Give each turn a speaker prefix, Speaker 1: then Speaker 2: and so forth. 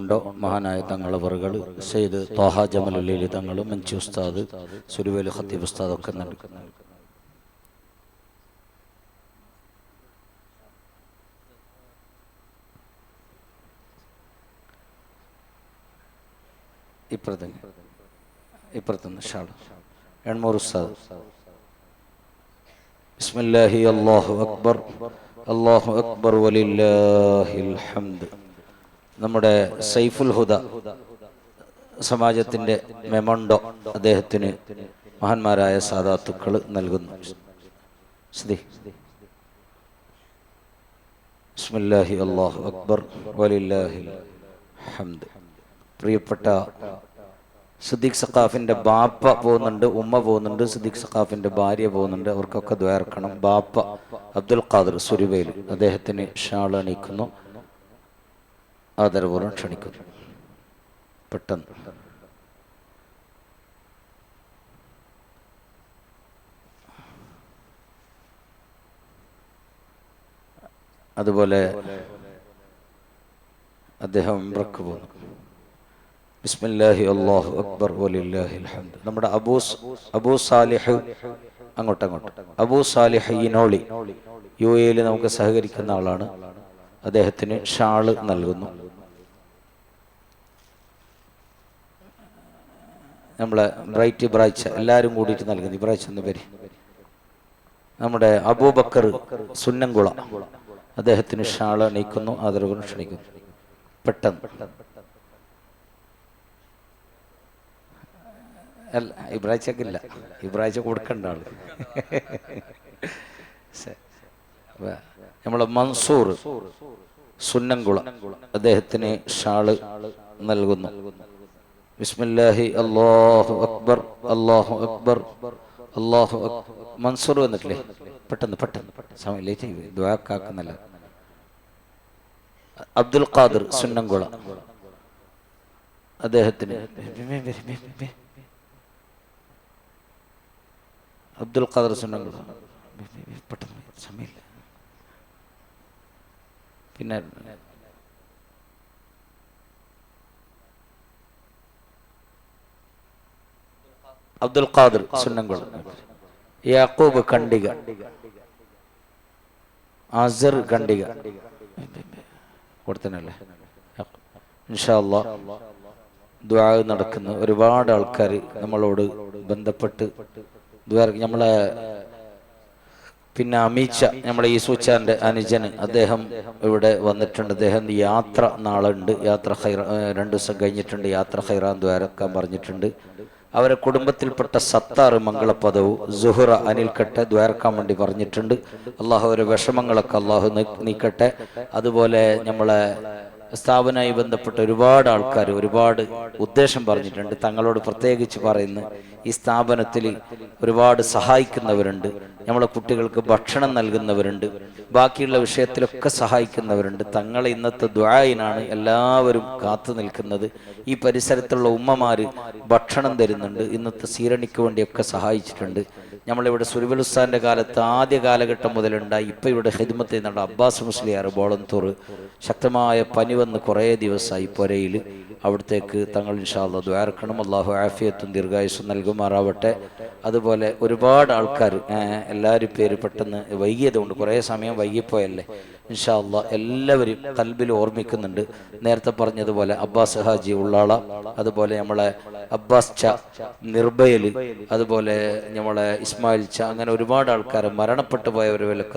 Speaker 1: മെമോണ്ടോ മഹാനായ തങ്ങളവറുകൾ സയ്യിദ് ത്വാഹ ജമലുല്ലൈലി തങ്ങൾ മഞ്ചി ഉസ്താദ് സുരുവേലി ഖത്തീബ് ഉസ്താദ് ഒക്കെ നൽകുന്നു. ഇപ്പുറത്തുനിന്ന് ഷാൾ എൺമൂർ ഉസ്താദ്. ബിസ്മില്ലാഹി അല്ലാഹു അക്ബർ വലില്ലാഹിൽ ഹംദ്. നമ്മുടെ സൈഫുൽ ഹുദ സമാജത്തിന്റെ മെമോണ്ടോ അദ്ദേഹത്തിന് മഹാന്മാരായ സാദാത്തുക്കൾ നൽകുന്നു. ബിസ്മില്ലാഹി അല്ലാഹു അക്ബർ വലില്ലാഹിൽ ഹംദ്. പ്രിയപ്പെട്ട സിദ്ദീഖ് സഖാഫിന്റെ ബാപ്പ പോകുന്നുണ്ട്, ഉമ്മ പോകുന്നുണ്ട്, സിദ്ദീഖ് സഖാഫിന്റെ ഭാര്യ പോകുന്നുണ്ട്. അവർക്കൊക്കെ ദ്വാർക്കണം. ബാപ്പ അബ്ദുൽ ഖാദർ സുരുവേൽ അദ്ദേഹത്തിന് ഷാൾ അണിയിക്കുന്നു, ആദരപൂർവ്വം ക്ഷണിക്കുന്നു. പെട്ടെന്ന് അതുപോലെ അദ്ദേഹം ഉംറക്ക് പോകുന്നു. ബിസ്മില്ലാഹി അല്ലാഹു അക്ബർ വലില്ലാഹിൽ ഹംദ്. നമ്മുടെ അബൂ സാലിഹ് അങ്ങോട്ട് അബൂ സാലിഹ് ഈനോളി UAE നമുക്ക് സഹകരിക്കുന്ന ആളാണ്. അദ്ദേഹത്തിന് ഷാള് നൽകുന്നു. നമ്മളെ ബ്രൈറ്റ് ഇബ്രാഹിച്ച എല്ലാവരും കൂടിയിട്ട് നൽകുന്നു. ഇബ്രാഹിച്ച എന്ന പേര് നമ്മുടെ അബൂബക്കർ സുന്നംകുള അദ്ദേഹത്തിന് ഷാള് അണിയിക്കുന്നു, ആദരവ് ക്ഷണിക്കുന്നു. പെട്ടെന്ന് അല്ല, ഇബ്രാഹിച്ചക്കില്ല, ഇബ്രാഹിച്ച കൊടുക്കണ്ട ആള് നമ്മളെ മൻസൂർ സുന്നംകുള അദ്ദേഹത്തിന് ഷാള് നൽകുന്നു. ബിസ്മില്ലാഹി അല്ലാഹു അക്ബർ അല്ലാഹു മൻസൂർ വന്നിട്ടില്ലേ? പെട്ടെന്ന് സമയം ലേറ്റ് ദ്വാക്കാക്കുന്നല്ല. അബ്ദുൽ ഖാദർ സുന്നംകുള അദ്ദേഹത്തിന് അബ്ദുൽ ഖാദർ സുന്നംകുള പെട്ടെന്ന് സമയമില്ല. പിന്നെ അബ്ദുൽ ഖാദർ സുന്നംകുള, യാക്കൂബ് കണ്ടിക, അസർ കണ്ടിക കൊടുത്തനല്ലേ. ഇൻഷാ അല്ലാഹ് ദുആ നടക്കുന്ന ഒരുപാട് ആൾക്കാർ നമ്മളോട് ബന്ധപ്പെട്ട് നമ്മളെ പിന്നെ അമീച്ച നമ്മളെ ഈ സൂച്ചാന്റെ അനുജന് അദ്ദേഹം ഇവിടെ വന്നിട്ടുണ്ട്. അദ്ദേഹം യാത്ര നാളെ ഉണ്ട്, യാത്ര 2 ദിവസം കഴിഞ്ഞിട്ടുണ്ട്, യാത്ര ഖൈറാൻ ദ്വാരക്കാൻ പറഞ്ഞിട്ടുണ്ട്. അവരെ കുടുംബത്തിൽപ്പെട്ട സത്താർ മംഗളപദവും സുഹറ അനിൽക്കട്ടെ ദ്വാരക്കാൻ വേണ്ടി പറഞ്ഞിട്ടുണ്ട്. അള്ളാഹു അവരെ വിഷമങ്ങളൊക്കെ അള്ളാഹു നീക്കട്ടെ. അതുപോലെ നമ്മളെ സ്ഥാപനവുമായി ബന്ധപ്പെട്ട ഒരുപാട് ആൾക്കാർ ഒരുപാട് ഉദ്ദേശം പറഞ്ഞിട്ടുണ്ട്. തങ്ങളോട് പ്രത്യേകിച്ച് പറയുന്നു, ഈ സ്ഥാപനത്തിൽ ഒരുപാട് സഹായിക്കുന്നവരുണ്ട്, നമ്മളെ കുട്ടികൾക്ക് ഭക്ഷണം നൽകുന്നവരുണ്ട്, ബാക്കിയുള്ള വിഷയത്തിലൊക്കെ സഹായിക്കുന്നവരുണ്ട്. തങ്ങളെ ഇന്നത്തെ ദുആയിനാണ് എല്ലാവരും കാത്തു നിൽക്കുന്നത്. ഈ പരിസരത്തുള്ള ഉമ്മമാര് ഭക്ഷണം തരുന്നുണ്ട്, ഇന്നത്തെ സീരണിക്ക് വേണ്ടിയൊക്കെ സഹായിച്ചിട്ടുണ്ട്. നമ്മളിവിടെ സുരുവൽ ഉസ്താദിന്റെ കാലത്ത് ആദ്യ കാലഘട്ടം മുതലുണ്ടായി ഇപ്പം ഇവിടെ ഖിദ്മത്ത് ചെയ്യുന്നുണ്ട് അബ്ബാസ് മുസ്ലിയാർ ബോളന്തൂർ. ശക്തമായ പനി വന്ന് കുറേ ദിവസമായി പുരയിൽ. അവിടത്തേക്ക് തങ്ങൾ ഇൻഷാ അല്ലാഹ് ദുആർക്കണം. അല്ലാഹു ആഫിയത്തും ദീർഘായുസ്സും നൽകുമാറാവട്ടെ. അതുപോലെ ഒരുപാട് ആൾക്കാർ എല്ലാവരും പേര് പെട്ടെന്ന് വൈകിയതുകൊണ്ട് കുറേ സമയം വൈകിപ്പോയല്ലേ. ഇൻഷാ അല്ലാഹ് എല്ലാവരും ഖൽബിൽ ഓർമ്മിക്കുന്നുണ്ട്. നേരത്തെ പറഞ്ഞതുപോലെ അബ്ബാസ് ഹാജി ഉള്ളാള, അതുപോലെ നമ്മളെ അബ്ബാസ് ച നിർഭയൽ, അതുപോലെ നമ്മളെ ഇസ്മായിൽ ച, അങ്ങനെ ഒരുപാട് ആൾക്കാർ മരണപ്പെട്ടു പോയവരൊക്കെ